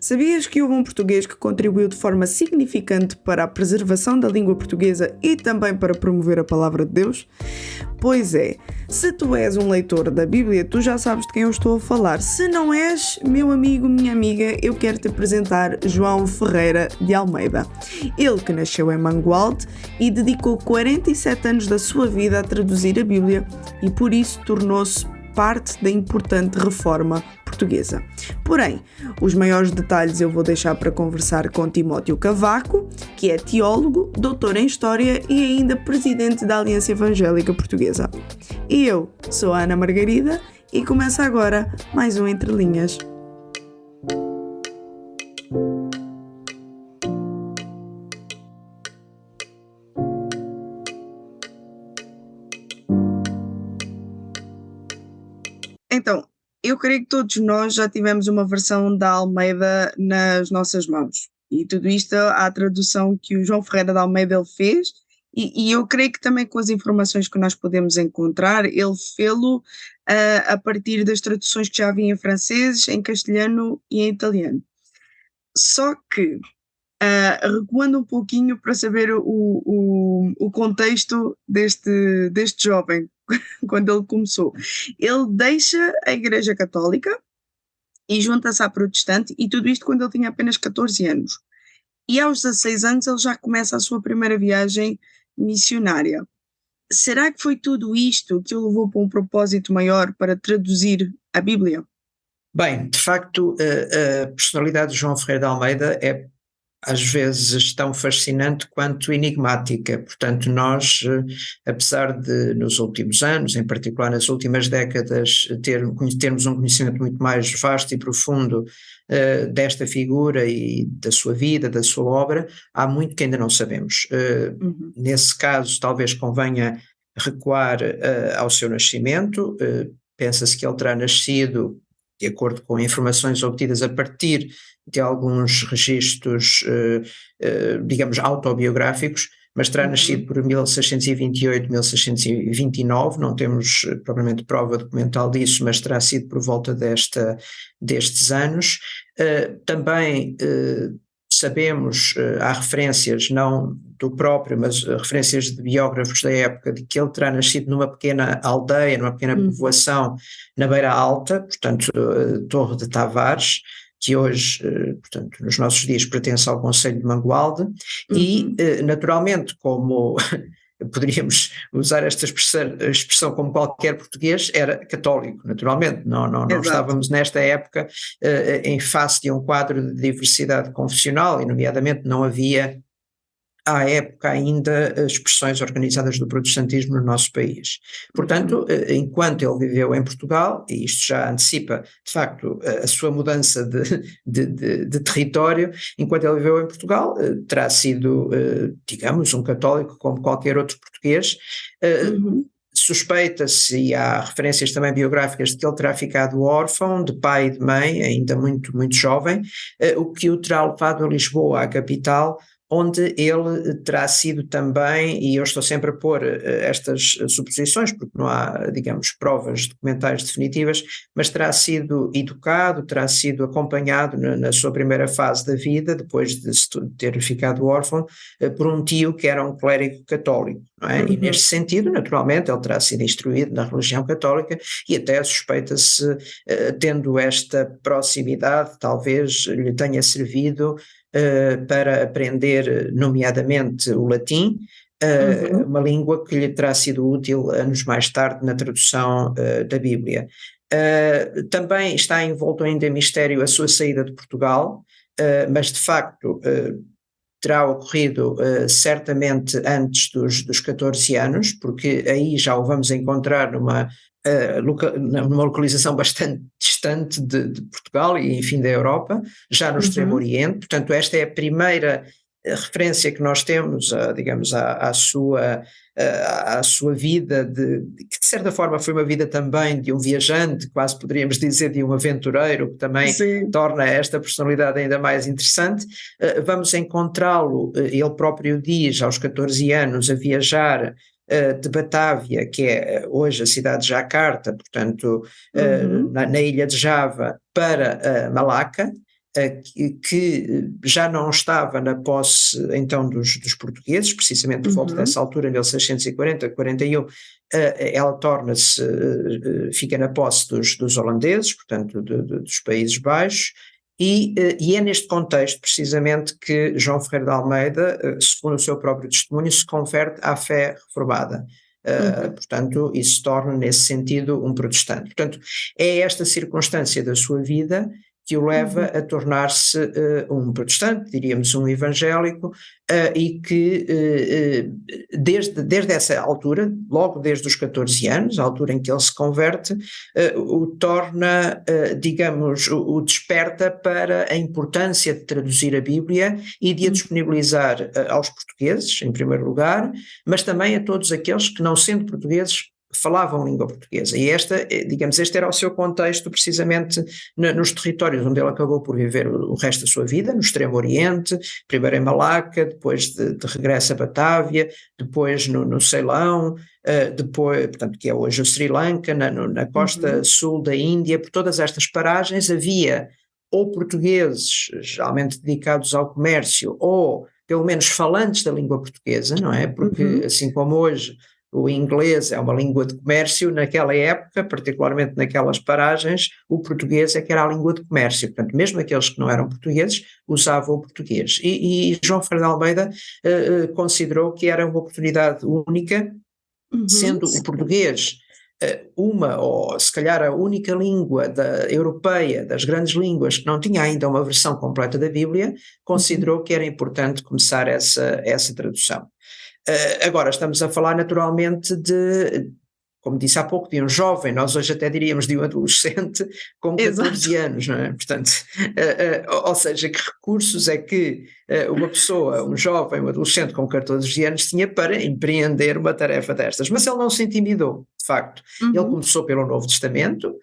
Sabias que houve um português que contribuiu de forma significante para a preservação da língua portuguesa e também para promover a palavra de Deus? Pois é, se tu és um leitor da Bíblia, tu já sabes de quem eu estou a falar. Se não és, meu amigo, minha amiga, eu quero te apresentar João Ferreira de Almeida. Ele que nasceu em Mangualde e dedicou 47 anos da sua vida a traduzir a Bíblia e por isso tornou-se parte da importante reforma portuguesa. Porém, os maiores detalhes eu vou deixar para conversar com Timóteo Cavaco, que é teólogo, doutor em História e ainda presidente da Aliança Evangélica Portuguesa. E eu sou a Ana Margarida e começa agora mais um Entre Linhas. Então, eu creio que todos nós já tivemos uma versão da Almeida nas nossas mãos. E tudo isto à tradução que o João Ferreira de Almeida ele fez. E eu creio que também com as informações que nós podemos encontrar, ele fê-lo a partir das traduções que já havia em francês, em castelhano e em italiano. Só que, recuando um pouquinho para saber o contexto deste jovem, quando ele começou. Ele deixa a Igreja Católica e junta-se à Protestante, e tudo isto quando ele tinha apenas 14 anos. E aos 16 anos ele já começa a sua primeira viagem missionária. Será que foi tudo isto que o levou para um propósito maior para traduzir a Bíblia? Bem, de facto, a personalidade de João Ferreira de Almeida é às vezes tão fascinante quanto enigmática. Portanto, nós, apesar de nos últimos anos, em particular nas últimas décadas, termos um conhecimento muito mais vasto e profundo desta figura e da sua vida, da sua obra, há muito que ainda não sabemos. Nesse caso, talvez convenha recuar ao seu nascimento. Pensa-se que ele terá nascido, de acordo com informações obtidas a partir de alguns registros, digamos, autobiográficos, mas terá nascido por 1628, 1629, não temos propriamente prova documental disso, mas terá sido por volta destes anos. Também sabemos, há referências, não do próprio, mas referências de biógrafos da época, de que ele terá nascido numa pequena aldeia, numa pequena povoação na Beira Alta, portanto, Torre de Tavares, que hoje, portanto, nos nossos dias pertence ao concelho de Mangualde, e naturalmente, como poderíamos usar esta expressão como qualquer português, era católico, naturalmente, não estávamos nesta época em face de um quadro de diversidade confessional, e nomeadamente não havia à época ainda expressões organizadas do protestantismo no nosso país. Portanto, enquanto ele viveu em Portugal, e isto já antecipa, de facto, a sua mudança de território, enquanto ele viveu em Portugal, terá sido, digamos, um católico como qualquer outro português. Suspeita-se, e há referências também biográficas, de que ele terá ficado órfão de pai e de mãe, ainda muito, muito jovem, o que o terá levado a Lisboa, a capital, onde ele terá sido também, e eu estou sempre a pôr estas suposições, porque não há, digamos, provas documentais definitivas, mas terá sido educado, terá sido acompanhado na sua primeira fase da vida, depois de ter ficado órfão, por um tio que era um clérigo católico, não é? E neste sentido, naturalmente, ele terá sido instruído na religião católica, e até suspeita-se, tendo esta proximidade, talvez lhe tenha servido para aprender, nomeadamente, o latim, uma língua que lhe terá sido útil anos mais tarde na tradução da Bíblia. Também está envolto ainda em mistério a sua saída de Portugal, mas de facto terá ocorrido certamente antes dos 14 anos, porque aí já o vamos encontrar numa localização bastante distante de Portugal e, enfim, da Europa, já no Extremo Oriente. Portanto, esta é a primeira referência que nós temos, digamos, à sua vida, que de certa forma foi uma vida também de um viajante, quase poderíamos dizer de um aventureiro, que também torna esta personalidade ainda mais interessante. Vamos encontrá-lo, ele próprio diz, aos 14 anos, a viajar de Batávia, que é hoje a cidade de Jakarta, portanto, na ilha de Java, para Malaca, que já não estava na posse então dos portugueses, precisamente por volta dessa altura, 1640, 41, ela torna-se, fica na posse dos holandeses, portanto dos Países Baixos, e é neste contexto precisamente que João Ferreira de Almeida, segundo o seu próprio testemunho, se converte à fé reformada. Portanto, isso se torna nesse sentido um protestante. Portanto, é esta circunstância da sua vida que o leva a tornar-se um protestante, diríamos um evangélico, e que desde essa altura, logo desde os 14 anos, a altura em que ele se converte, o torna, digamos, o desperta para a importância de traduzir a Bíblia e de a disponibilizar aos portugueses, em primeiro lugar, mas também a todos aqueles que, não sendo portugueses, falavam língua portuguesa. E este era o seu contexto precisamente nos territórios onde ele acabou por viver o resto da sua vida, no Extremo Oriente, primeiro em Malaca, depois de regresso a Batávia, depois no Ceilão, depois, portanto, que é hoje o Sri Lanka, na costa sul da Índia. Por todas estas paragens havia ou portugueses, geralmente dedicados ao comércio, ou pelo menos falantes da língua portuguesa, não é? Porque assim como hoje o inglês é uma língua de comércio, naquela época, particularmente naquelas paragens, o português é que era a língua de comércio. Portanto, mesmo aqueles que não eram portugueses usavam o português. E João Ferreira de Almeida considerou que era uma oportunidade única, sendo o português uma, ou se calhar a única língua europeia, das grandes línguas, que não tinha ainda uma versão completa da Bíblia, considerou que era importante começar essa tradução. Agora, estamos a falar naturalmente como disse há pouco, de um jovem, nós hoje até diríamos de um adolescente com 14 anos, não é? Portanto, ou seja, que recursos é que uma pessoa, um jovem, um adolescente com 14 anos tinha para empreender uma tarefa destas? Mas ele não se intimidou, de facto. Ele começou pelo Novo Testamento,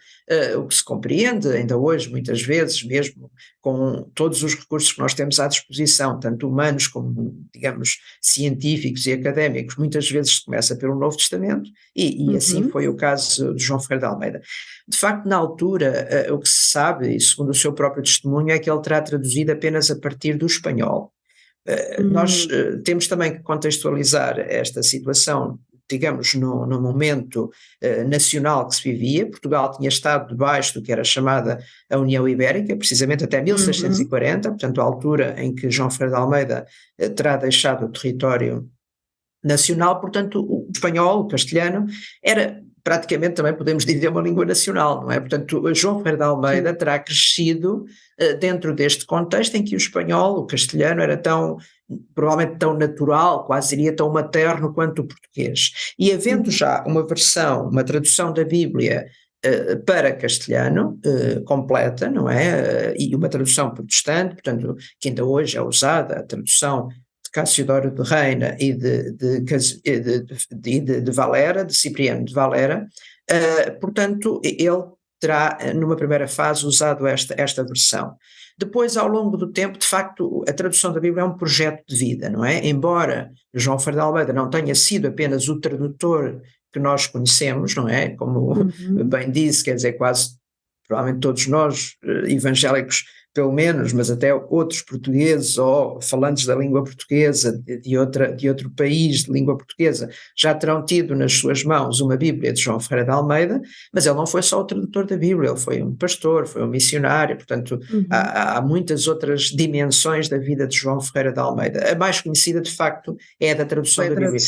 o que se compreende ainda hoje, muitas vezes, mesmo com todos os recursos que nós temos à disposição, tanto humanos como, digamos, científicos e académicos, muitas vezes se começa pelo Novo Testamento, e assim foi o caso de João Ferreira de Almeida. De facto, na altura, o que se sabe, e segundo o seu próprio testemunho, é que ele terá traduzido apenas a partir do espanhol. Nós temos também que contextualizar esta situação, digamos, no momento nacional que se vivia. Portugal tinha estado debaixo do que era chamada a União Ibérica, precisamente até 1640, portanto a altura em que João Ferreira de Almeida terá deixado o território nacional. Portanto o espanhol, o castelhano, era praticamente, também podemos dizer, uma língua nacional, não é? Portanto, João Ferreira de Almeida terá crescido dentro deste contexto em que o espanhol, o castelhano, era provavelmente tão natural, quase diria tão materno quanto o português. E havendo já uma tradução da Bíblia para castelhano, completa, não é? E uma tradução protestante, portanto, que ainda hoje é usada, a tradução de Cassiodoro de Reina e de Valera, de Cipriano de Valera. Portanto, ele terá, numa primeira fase, usado esta versão. Depois, ao longo do tempo, de facto, a tradução da Bíblia é um projeto de vida, não é? Embora João Ferreira de Almeida não tenha sido apenas o tradutor que nós conhecemos, não é? Como bem disse, quer dizer, quase, provavelmente todos nós, evangélicos pelo menos, mas até outros portugueses ou falantes da língua portuguesa de outro país de língua portuguesa já terão tido nas suas mãos uma Bíblia de João Ferreira de Almeida, mas ele não foi só o tradutor da Bíblia, ele foi um pastor, foi um missionário, portanto há muitas outras dimensões da vida de João Ferreira de Almeida. A mais conhecida, de facto, é a da tradução da Bíblia.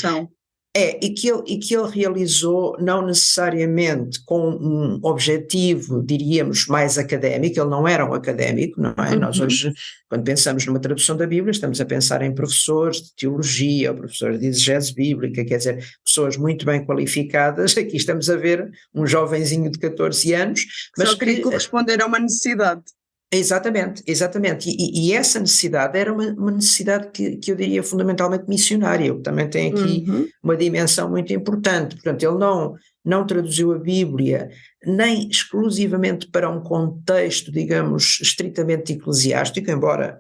E que ele realizou não necessariamente com um objetivo, diríamos, mais académico. Ele não era um académico, não é? Nós hoje, quando pensamos numa tradução da Bíblia, estamos a pensar em professores de teologia, ou professores de exegese bíblica, quer dizer, pessoas muito bem qualificadas. Aqui estamos a ver um jovenzinho de 14 anos. Mas só queria corresponder a uma necessidade. Exatamente. E essa necessidade era uma necessidade que eu diria fundamentalmente missionária, que também tem aqui uma dimensão muito importante. Portanto, ele não traduziu a Bíblia nem exclusivamente para um contexto, digamos, estritamente eclesiástico, embora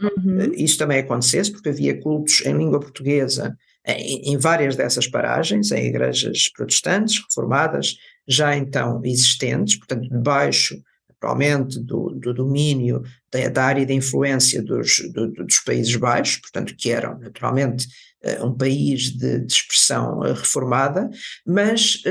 isso também acontecesse, porque havia cultos em língua portuguesa em várias dessas paragens, em igrejas protestantes, reformadas, já então existentes, portanto, debaixo provavelmente do domínio da área de influência dos Países Baixos, portanto, que eram naturalmente um país de expressão reformada, mas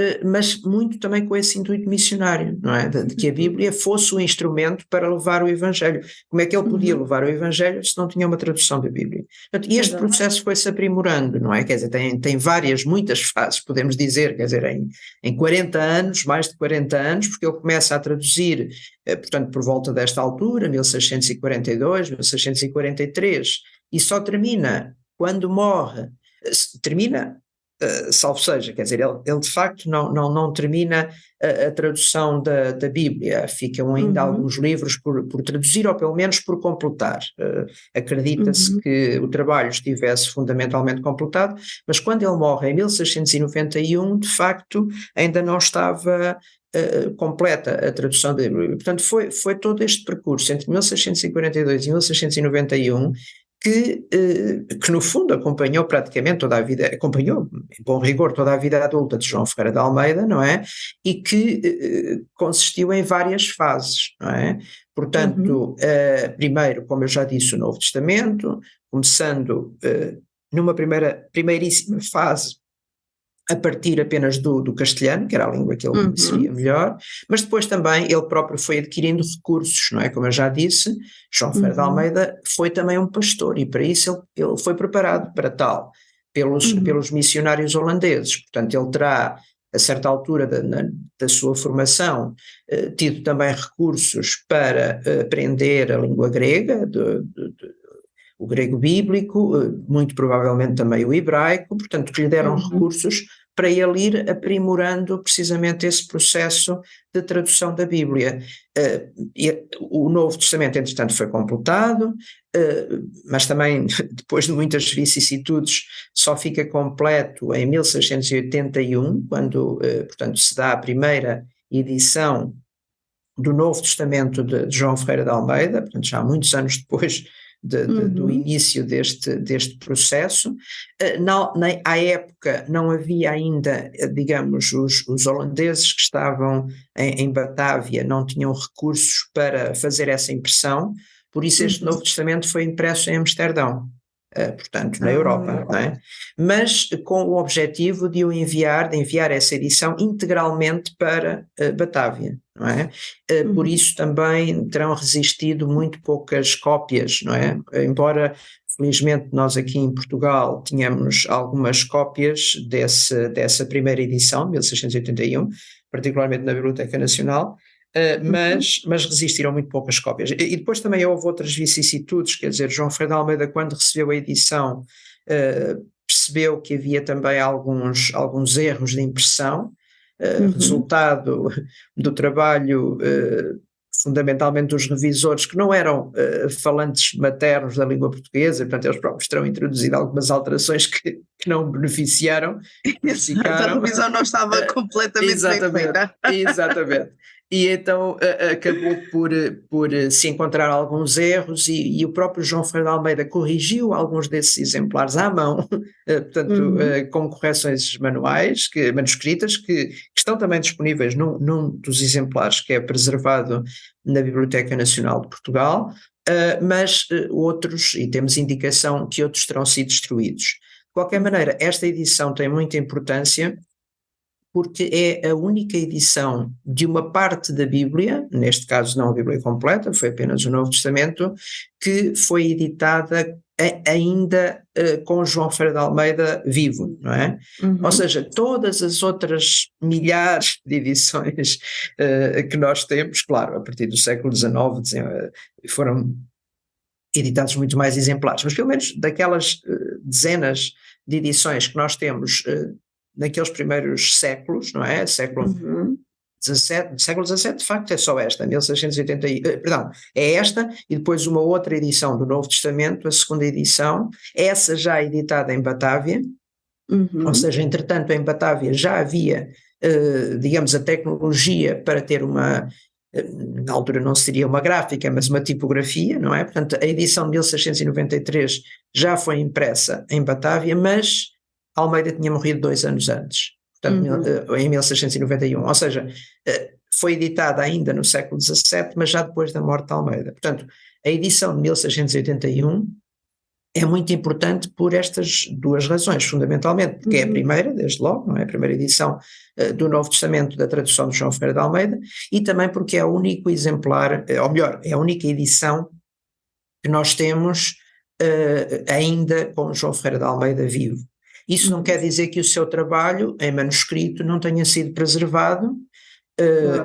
muito também com esse intuito missionário, não é? De que a Bíblia fosse o instrumento para levar o Evangelho. Como é que ele podia levar o Evangelho se não tinha uma tradução da Bíblia? Portanto, e este processo foi-se aprimorando, não é? Quer dizer, tem muitas fases, podemos dizer, quer dizer, em 40 anos, mais de 40 anos, porque ele começa a traduzir, portanto, por volta desta altura, 1642, 1643, e só termina quando morre, salvo seja, quer dizer, ele de facto não termina a tradução da Bíblia, ficam ainda alguns livros por traduzir ou pelo menos por completar. Acredita-se que o trabalho estivesse fundamentalmente completado, mas quando ele morre em 1691, de facto ainda não estava completa a tradução da Bíblia. Portanto, foi todo este percurso entre 1642 e 1691 que no fundo acompanhou praticamente toda a vida, acompanhou em bom rigor toda a vida adulta de João Ferreira de Almeida, não é? E que consistiu em várias fases, não é? Portanto, primeiro, como eu já disse, o Novo Testamento, começando numa primeiríssima fase a partir apenas do castelhano, que era a língua que ele conhecia melhor, mas depois também ele próprio foi adquirindo recursos, não é? Como eu já disse, João Ferreira de Almeida foi também um pastor, e para isso ele foi preparado para tal, pelos missionários holandeses. Portanto, ele terá, a certa altura da sua formação, tido também recursos para aprender a língua grega, o grego bíblico, muito provavelmente também o hebraico, portanto, que lhe deram recursos para ele ir aprimorando precisamente esse processo de tradução da Bíblia. O Novo Testamento, entretanto, foi completado, mas também, depois de muitas vicissitudes, só fica completo em 1681, quando, portanto, se dá a primeira edição do Novo Testamento de João Ferreira de Almeida, portanto, já há muitos anos depois do início deste processo. À época não havia ainda, digamos, os holandeses que estavam em Batávia não tinham recursos para fazer essa impressão, por isso este Novo Testamento foi impresso em Amsterdão, portanto, na Europa, não é? Mas com o objetivo de enviar essa edição integralmente para Batávia, não é? Por isso também terão resistido muito poucas cópias, não é? Embora, felizmente, nós aqui em Portugal tínhamos algumas cópias dessa primeira edição, 1681, particularmente na Biblioteca Nacional, mas resistiram muito poucas cópias. E depois também houve outras vicissitudes, quer dizer, João Ferreira de Almeida, quando recebeu a edição, percebeu que havia também alguns erros de impressão, resultado do trabalho fundamentalmente dos revisores, que não eram falantes maternos da língua portuguesa, portanto eles próprios terão introduzido algumas alterações que não beneficiaram. A revisão não estava completamente bem feita. Exatamente. E então acabou por se encontrar alguns erros, e o próprio João Ferreira de Almeida corrigiu alguns desses exemplares à mão, portanto, com correções manuscritas, que estão também disponíveis num dos exemplares que é preservado na Biblioteca Nacional de Portugal, mas outros, e temos indicação que outros terão sido destruídos. De qualquer maneira, esta edição tem muita importância, porque é a única edição de uma parte da Bíblia, neste caso não a Bíblia completa, foi apenas o Novo Testamento, que foi editada ainda com João Ferreira de Almeida vivo, não é? Ou seja, todas as outras milhares de edições que nós temos, claro, a partir do século XIX, foram editados muito mais exemplares, mas pelo menos daquelas dezenas de edições que nós temos naqueles primeiros séculos, não é? Século XVII, de facto, é só esta, 1680, perdão, é esta, e depois uma outra edição do Novo Testamento, a segunda edição, essa já editada em Batávia, ou seja, entretanto em Batávia já havia, digamos, a tecnologia para ter uma, na altura não seria uma gráfica, mas uma tipografia, não é? Portanto, a edição de 1693 já foi impressa em Batávia, mas Almeida tinha morrido 2 anos antes, portanto, em 1691, ou seja, foi editada ainda no século XVII, mas já depois da morte de Almeida. Portanto, A edição de 1681 é muito importante por estas duas razões, fundamentalmente, porque é a primeira, desde logo, não é? A primeira edição do Novo Testamento da tradução de João Ferreira de Almeida, e também porque é o único exemplar, ou melhor, é a única edição que nós temos ainda com João Ferreira de Almeida vivo. Isso não quer dizer que o seu trabalho em manuscrito não tenha sido preservado,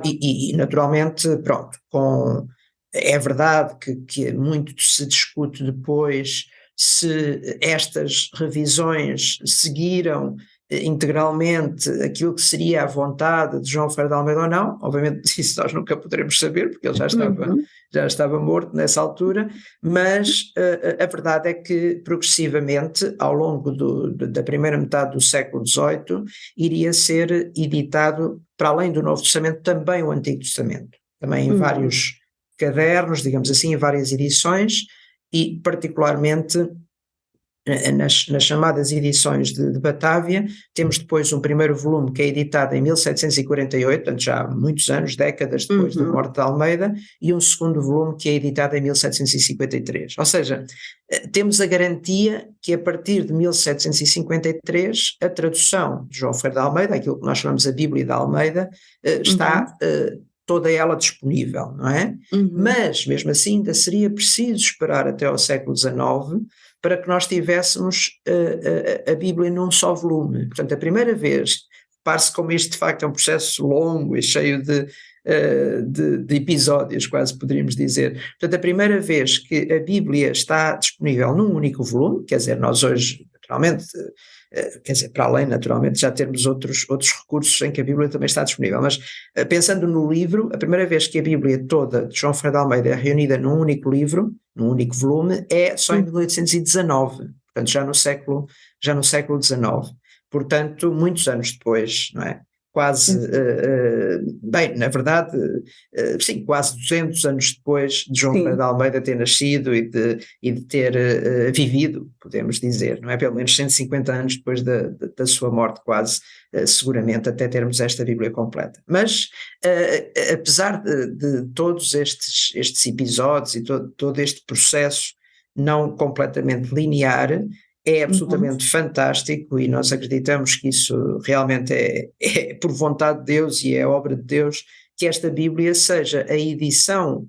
e naturalmente, pronto, é verdade que muito se discute depois se estas revisões seguiram integralmente aquilo que seria a vontade de João Ferreira de Almeida ou não. Obviamente isso nós nunca poderemos saber, porque ele já estava morto nessa altura, mas a verdade é que progressivamente, ao longo da primeira metade do século XVIII, iria ser editado, para além do Novo Testamento, também o Antigo Testamento, também em vários cadernos, digamos assim, em várias edições, e particularmente nas chamadas edições de Batávia, temos depois um primeiro volume que é editado em 1748, portanto já há muitos anos, décadas depois da morte de Almeida, e um segundo volume que é editado em 1753. Ou seja, temos a garantia que a partir de 1753 a tradução de João Ferreira de Almeida, aquilo que nós chamamos a Bíblia de Almeida, está toda ela disponível, não é? Mas, mesmo assim, ainda seria preciso esperar até ao século XIX para que nós tivéssemos a Bíblia num só volume. Portanto, a primeira vez, repare-se como isto de facto é um processo longo e cheio de episódios, quase poderíamos dizer. Portanto, a primeira vez que a Bíblia está disponível num único volume, quer dizer, nós hoje, naturalmente, quer dizer, para além, naturalmente, já termos outros recursos em que a Bíblia também está disponível, mas pensando no livro, a primeira vez que a Bíblia toda de João Ferreira de Almeida é reunida num único livro, num único volume, é só em 1819, portanto já no século XIX, portanto muitos anos depois, não é? Quase, bem, na verdade, sim, quase 200 anos depois de João Ferreira de Almeida ter nascido e de ter vivido, podemos dizer, não é? Pelo menos 150 anos depois da sua morte, quase, seguramente, até termos esta Bíblia completa. Mas, apesar de todos estes episódios e todo este processo não completamente linear, é absolutamente fantástico, e nós acreditamos que isso realmente é por vontade de Deus e é obra de Deus, que esta Bíblia seja a edição,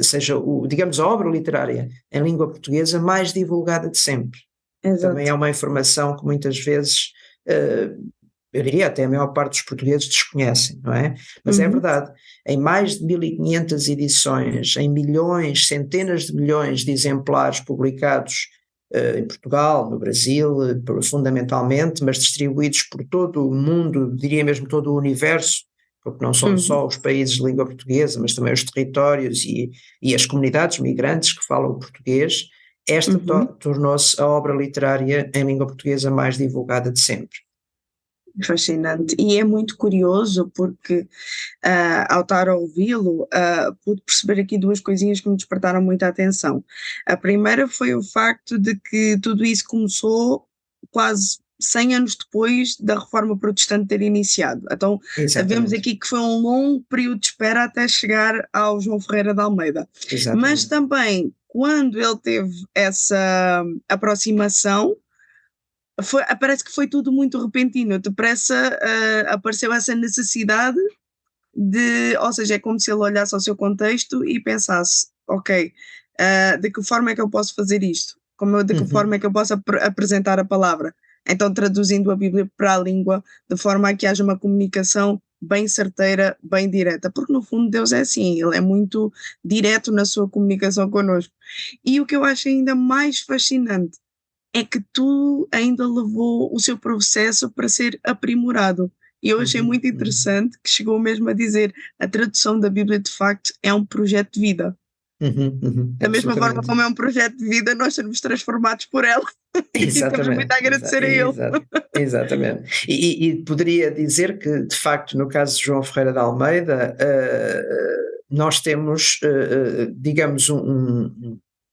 seja digamos a obra literária em língua portuguesa mais divulgada de sempre. Exato. Também é uma informação que muitas vezes, eu diria até a maior parte dos portugueses desconhecem, não é? Mas é verdade, em mais de 1500 edições, em milhões, centenas de milhões de exemplares publicados em Portugal, no Brasil, fundamentalmente, mas distribuídos por todo o mundo, diria mesmo todo o universo, porque não são só os países de língua portuguesa, mas também os territórios e as comunidades migrantes que falam português. Esta tornou-se a obra literária em língua portuguesa mais divulgada de sempre. Fascinante, e é muito curioso porque ao estar a ouvi-lo pude perceber aqui duas coisinhas que me despertaram muita atenção. A primeira foi o facto de que tudo isso começou quase 100 anos depois da Reforma Protestante ter iniciado, então vemos aqui que foi um longo período de espera até chegar ao João Ferreira de Almeida. Exatamente. Mas também quando ele teve essa aproximação, parece que foi tudo muito repentino, depressa apareceu essa necessidade ou seja, é como se ele olhasse ao seu contexto e pensasse, ok, de que forma é que eu posso fazer isto? De que forma é que eu posso apresentar a palavra? Então traduzindo a Bíblia para a língua de forma a que haja uma comunicação bem certeira, bem direta, porque no fundo Deus é assim, Ele é muito direto na sua comunicação connosco. E o que eu acho ainda mais fascinante é que tudo ainda levou o seu processo para ser aprimorado. E eu achei muito interessante que chegou mesmo a dizer a tradução da Bíblia de facto é um projeto de vida. Da mesma forma como é um projeto de vida, nós somos transformados por ela. Exatamente. E temos muito a agradecer a ele. Exatamente. E poderia dizer que, de facto, no caso de João Ferreira de Almeida, nós temos, digamos,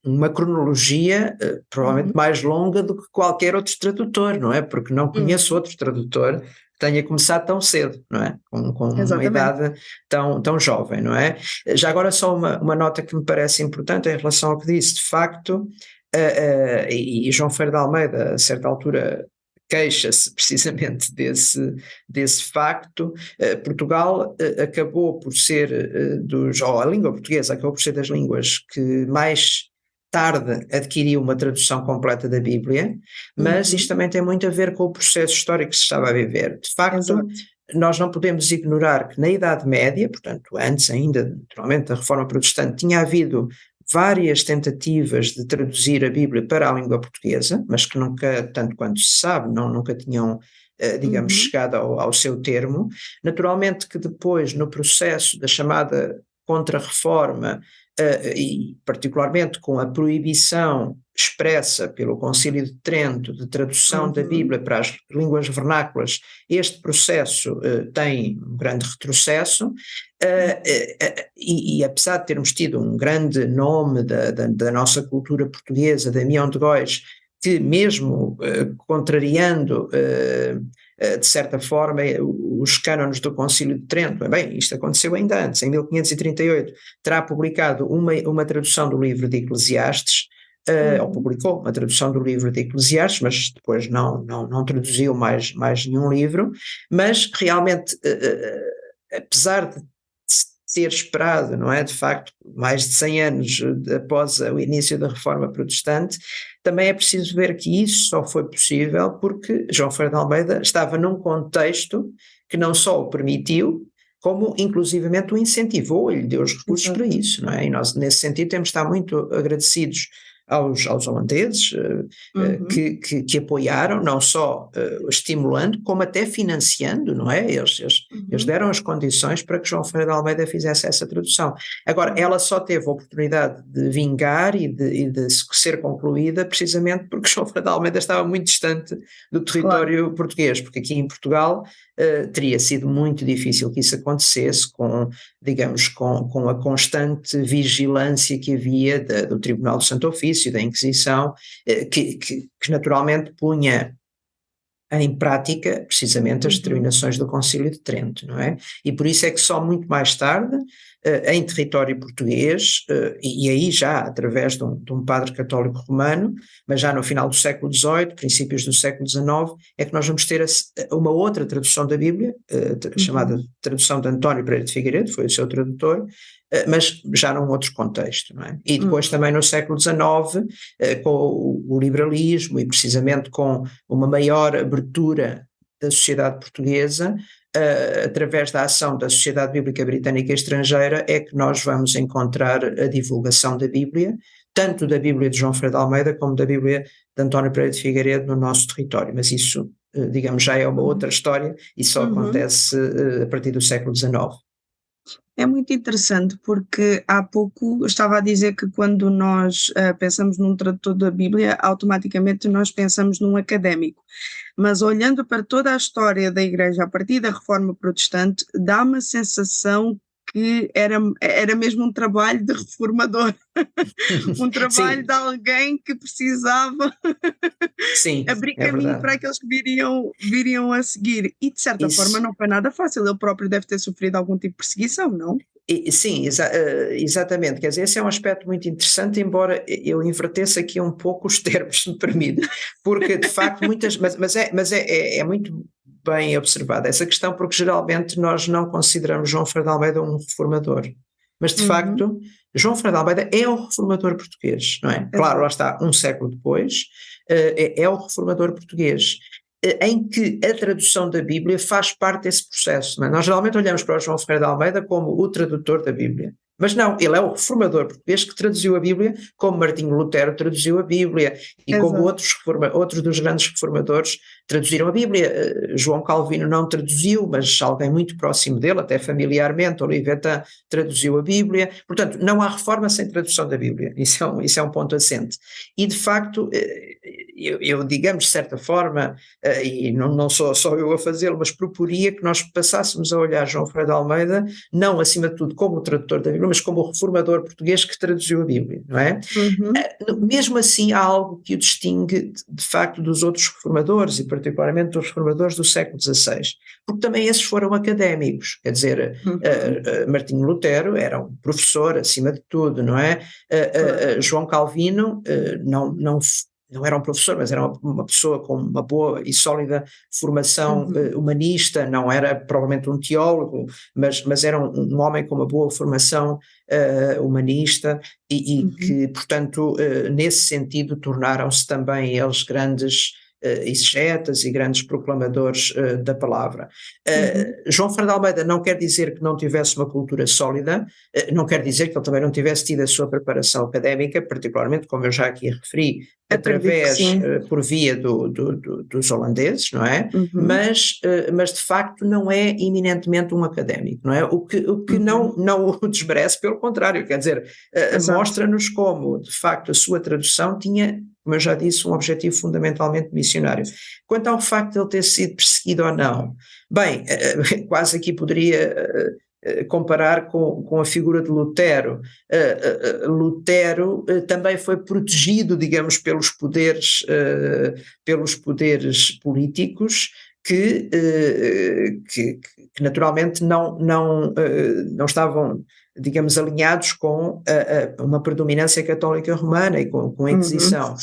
uma cronologia provavelmente mais longa do que qualquer outro tradutor, não é? Porque não conheço outro tradutor tenha começado tão cedo, não é? Com uma Exatamente. idade tão jovem, não é? Já agora só uma nota que me parece importante em relação ao que disse, de facto, e João Ferreira de Almeida, a certa altura, queixa-se precisamente desse facto. Portugal acabou por ser ou a língua portuguesa acabou por ser das línguas que mais tarde adquiriu uma tradução completa da Bíblia, mas isto também tem muito a ver com o processo histórico que se estava a viver. De facto, Exato. nós não podemos ignorar que na Idade Média, portanto antes ainda, naturalmente, da Reforma Protestante, tinha havido várias tentativas de traduzir a Bíblia para a língua portuguesa, mas que nunca, tanto quanto se sabe, nunca tinham, digamos, Uhum. chegado ao seu termo. Naturalmente que depois, no processo da chamada Contra-Reforma, e particularmente com a proibição expressa pelo Concílio de Trento de tradução da Uhum. Bíblia para as línguas vernáculas, este processo tem um grande retrocesso. E apesar de termos tido um grande nome da nossa cultura portuguesa, Damião de Góis, que mesmo contrariando de certa forma os cânones do Concílio de Trento, bem, isto aconteceu ainda antes, em 1538, terá publicado uma tradução do livro de Eclesiastes, ou publicou uma tradução do livro de Eclesiastes, mas depois não traduziu mais nenhum livro, mas realmente, apesar de ter esperado, não é, de facto, mais de 100 anos após o início da Reforma Protestante, também é preciso ver que isso só foi possível porque João Ferreira de Almeida estava num contexto que não só o permitiu, como inclusivamente o incentivou e lhe deu os recursos para Exato. isso, não é? E nós, nesse sentido, temos de estar muito agradecidos aos holandeses que apoiaram, não só estimulando, como até financiando, não é? Eles deram as condições para que João Ferreira de Almeida fizesse essa tradução. Agora, ela só teve a oportunidade de vingar e de ser concluída precisamente porque João Ferreira de Almeida estava muito distante do Claro. território português, porque aqui em Portugal teria sido muito difícil que isso acontecesse digamos, com a constante vigilância que havia do Tribunal do Santo Ofício, da Inquisição, que naturalmente punha em prática precisamente as determinações do Concílio de Trento, não é? E por isso é que só muito mais tarde, em território português, e aí já através de um padre católico romano, mas já no final do século XVIII, princípios do século XIX, é que nós vamos ter uma outra tradução da Bíblia, chamada tradução de António Pereira de Figueiredo, foi o seu tradutor, mas já num outro contexto, não é? E depois também no século XIX, com o liberalismo e precisamente com uma maior abertura da sociedade portuguesa, através da ação da Sociedade Bíblica Britânica Estrangeira, é que nós vamos encontrar a divulgação da Bíblia, tanto da Bíblia de João Ferreira de Almeida como da Bíblia de António Pereira de Figueiredo no nosso território, mas isso, digamos, já é uma outra história e só acontece a partir do século XIX. É muito interessante porque há pouco eu estava a dizer que quando nós pensamos num tradutor da Bíblia, automaticamente nós pensamos num académico. Mas olhando para toda a história da Igreja a partir da Reforma Protestante, dá uma sensação que era mesmo um trabalho de reformador, um trabalho Sim, de alguém que precisava sim, abrir é caminho verdade. para aqueles que viriam a seguir. E de certa forma Isso. não foi nada fácil, ele próprio deve ter sofrido algum tipo de perseguição, não? Sim, exatamente. Quer dizer, esse é um aspecto muito interessante, embora eu invertesse aqui um pouco os termos, se me permite, porque de facto mas é muito bem observada essa questão, porque geralmente nós não consideramos João Ferreira de Almeida um reformador, mas de Uhum, facto João Ferreira de Almeida é o reformador português, não é? Claro, lá exato. está, um século depois, é o reformador português, em que a tradução da Bíblia faz parte desse processo. Não é? Nós geralmente olhamos para o João Ferreira de Almeida como o tradutor da Bíblia, mas não, ele é o reformador português que traduziu a Bíblia, como Martinho Lutero traduziu a Bíblia e como Exato. outros dos grandes reformadores traduziram a Bíblia. João Calvino não traduziu, mas alguém muito próximo dele, até familiarmente, Olivetan, traduziu a Bíblia. Portanto, não há reforma sem tradução da Bíblia. Isso é um ponto assente. E, de facto, eu digamos, de certa forma, e não sou só eu a fazê-lo, mas proporia que nós passássemos a olhar João Ferreira de Almeida, não acima de tudo como o tradutor da Bíblia, mas como o reformador português que traduziu a Bíblia, não é? Mesmo assim há algo que o distingue de facto dos outros reformadores e particularmente dos reformadores do século XVI, porque também esses foram académicos, quer dizer, Martinho Lutero era um professor acima de tudo, não é? João Calvino não era um professor, mas era uma pessoa com uma boa e sólida formação humanista, não era provavelmente um teólogo, mas era um homem com uma boa formação humanista e que, portanto, nesse sentido tornaram-se também eles grandes exegetas e grandes proclamadores da palavra. João Ferreira de Almeida não quer dizer que não tivesse uma cultura sólida, não quer dizer que ele também não tivesse tido a sua preparação académica, particularmente, como eu já aqui referi, por via dos holandeses, não é? Mas de facto não é eminentemente um académico, não é? O que não o desmerece, pelo contrário, quer dizer, mostra-nos como, de facto, a sua tradução tinha, como eu já disse, um objetivo fundamentalmente missionário. Quanto ao facto de ele ter sido perseguido ou não, bem, quase aqui poderia comparar com a figura de Lutero. Lutero também foi protegido, digamos, pelos poderes políticos que naturalmente não estavam, digamos, alinhados com uma predominância católica romana e com a Inquisição.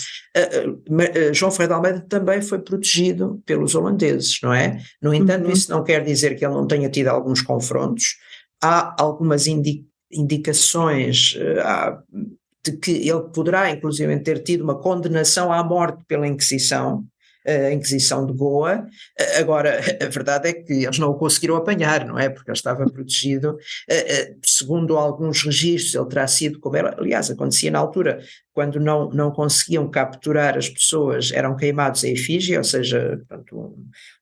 João Ferreira de Almeida também foi protegido pelos holandeses, não é? No entanto, isso não quer dizer que ele não tenha tido alguns confrontos. Há algumas indicações de que ele poderá, inclusive, ter tido uma condenação à morte pela Inquisição, a Inquisição de Goa. Agora, a verdade é que eles não o conseguiram apanhar, não é? Porque ele estava protegido. Segundo alguns registros, ele terá sido, como era, aliás, acontecia na altura, quando não conseguiam capturar as pessoas, eram queimados em efígie, ou seja, portanto,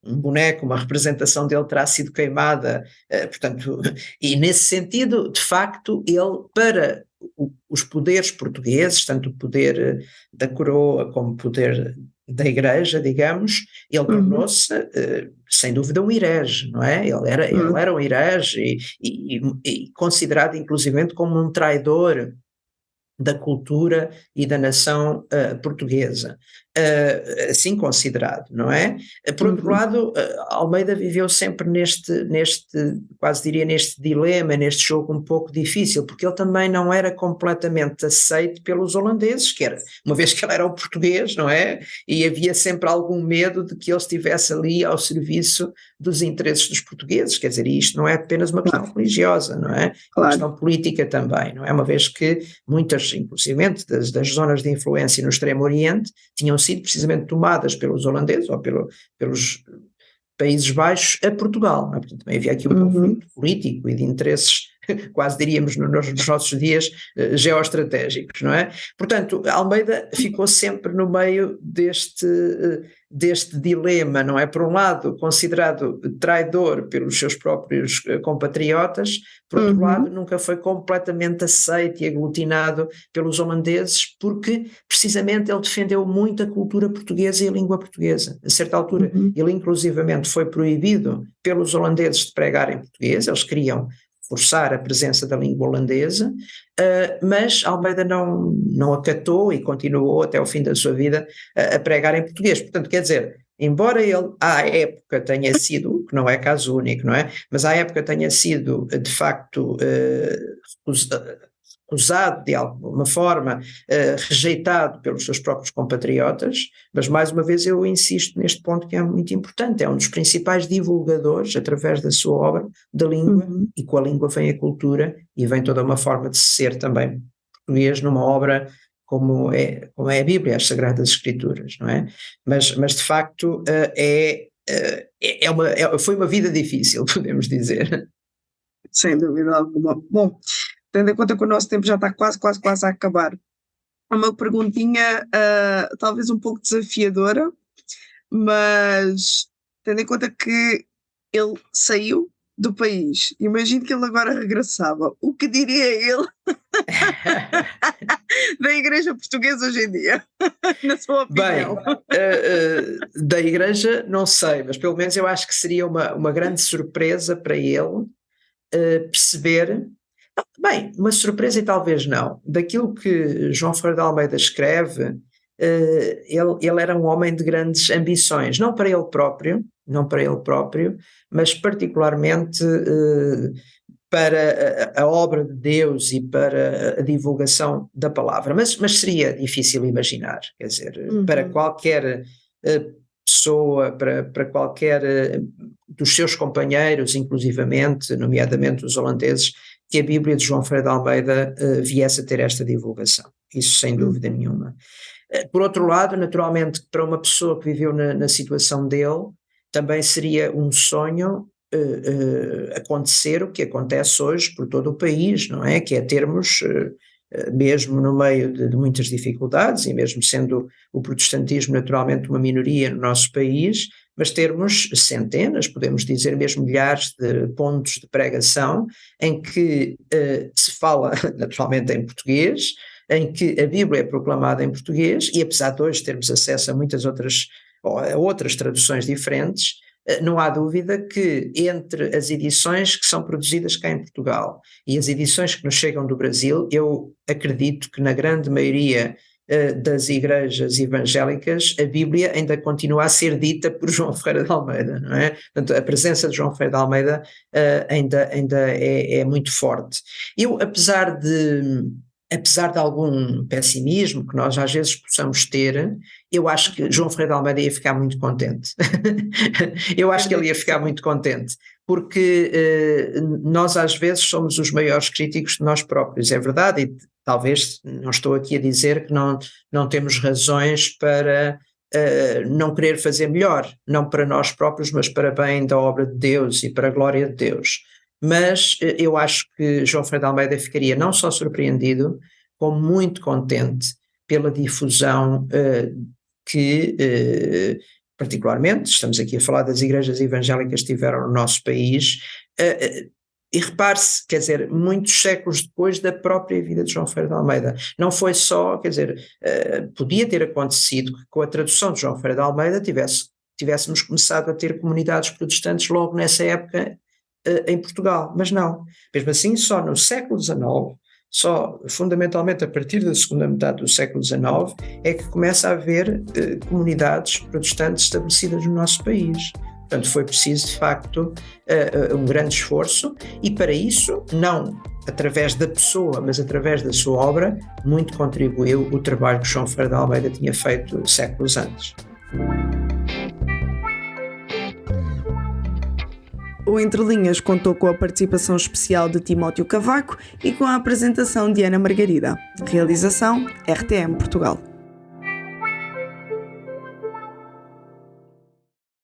um boneco, uma representação dele terá sido queimada, portanto, e nesse sentido, de facto, ele, para os poderes portugueses, tanto o poder da coroa como o poder da Igreja, digamos, ele tornou-se, sem dúvida, um herege, não é? Ele era um herege e considerado, inclusivamente, como um traidor da cultura e da nação portuguesa, assim considerado, não é? Por outro lado, Almeida viveu sempre quase diria, neste dilema, neste jogo um pouco difícil, porque ele também não era completamente aceito pelos holandeses, uma vez que ele era um português, não é? E havia sempre algum medo de que ele estivesse ali ao serviço dos interesses dos portugueses, quer dizer, isto não é apenas uma questão religiosa, não é? Uma questão política também, não é? Uma vez que muitas, inclusive, das zonas de influência no Extremo Oriente tinham sido precisamente tomadas pelos holandeses ou pelos Países Baixos a Portugal, não é? Portanto, também havia aqui um conflito político e de interesses, quase diríamos nos nossos dias, geoestratégicos, não é? Portanto, Almeida ficou sempre no meio deste dilema, não é? Por um lado, considerado traidor pelos seus próprios compatriotas, por outro lado, nunca foi completamente aceito e aglutinado pelos holandeses, porque precisamente ele defendeu muito a cultura portuguesa e a língua portuguesa. A certa altura, ele inclusivamente foi proibido pelos holandeses de pregar em português, eles queriam forçar a presença da língua holandesa, mas Almeida não acatou e continuou até o fim da sua vida a pregar em português. Portanto, quer dizer, embora ele à época tenha sido, que não é caso único, não é? Mas à época tenha sido de facto acusado de alguma forma, rejeitado pelos seus próprios compatriotas, mas mais uma vez eu insisto neste ponto que é muito importante, é um dos principais divulgadores, através da sua obra, da língua, e com a língua vem a cultura e vem toda uma forma de ser também português numa obra como é a Bíblia, as Sagradas Escrituras, não é? Mas de facto foi uma vida difícil, podemos dizer. Sem dúvida alguma. Bom, tendo em conta que o nosso tempo já está quase a acabar, uma perguntinha talvez um pouco desafiadora, mas tendo em conta que ele saiu do país, imagino que ele agora regressava, o que diria ele da Igreja Portuguesa hoje em dia, na sua opinião? Bem, da Igreja não sei, mas pelo menos eu acho que seria uma grande surpresa para ele perceber Bem, uma surpresa e talvez não. Daquilo que João Ferreira de Almeida escreve, ele era um homem de grandes ambições, não para ele próprio, mas particularmente para a obra de Deus e para a divulgação da palavra. Mas seria difícil imaginar, quer dizer, para qualquer pessoa, para qualquer dos seus companheiros, inclusivamente, nomeadamente os holandeses, que a Bíblia de João Ferreira de Almeida viesse a ter esta divulgação. Isso sem dúvida nenhuma. Por outro lado, naturalmente, para uma pessoa que viveu na situação dele, também seria um sonho acontecer o que acontece hoje por todo o país, não é? Que é termos, mesmo no meio de muitas dificuldades, e mesmo sendo o protestantismo naturalmente uma minoria no nosso país, mas termos centenas, podemos dizer mesmo milhares de pontos de pregação em que se fala naturalmente em português, em que a Bíblia é proclamada em português, e apesar de hoje termos acesso a muitas outras traduções diferentes, não há dúvida que entre as edições que são produzidas cá em Portugal e as edições que nos chegam do Brasil, eu acredito que na grande maioria das igrejas evangélicas a Bíblia ainda continua a ser dita por João Ferreira de Almeida, não é? Portanto, a presença de João Ferreira de Almeida ainda é muito forte. Eu, apesar de algum pessimismo que nós às vezes possamos ter, eu acho que João Ferreira de Almeida ia ficar muito contente. Eu acho que ele ia ficar muito contente, porque nós às vezes somos os maiores críticos de nós próprios, é verdade, e talvez não estou aqui a dizer que não temos razões para não querer fazer melhor, não para nós próprios, mas para bem da obra de Deus e para a glória de Deus. Mas eu acho que João Ferreira de Almeida ficaria não só surpreendido, como muito contente pela difusão que, particularmente, estamos aqui a falar das igrejas evangélicas que tiveram no nosso país, e repare-se, quer dizer, muitos séculos depois da própria vida de João Ferreira de Almeida. Não foi só, quer dizer, podia ter acontecido que com a tradução de João Ferreira de Almeida tivéssemos começado a ter comunidades protestantes logo nessa época, em Portugal, mas não. Mesmo assim, só no século XIX, só fundamentalmente a partir da segunda metade do século XIX, é que começa a haver comunidades protestantes estabelecidas no nosso país. Portanto, foi preciso, de facto, um grande esforço, e para isso, não através da pessoa, mas através da sua obra, muito contribuiu o trabalho que João Ferreira de Almeida tinha feito séculos antes. O Entre Linhas contou com a participação especial de Timóteo Cavaco e com a apresentação de Ana Margarida. Realização RTM Portugal.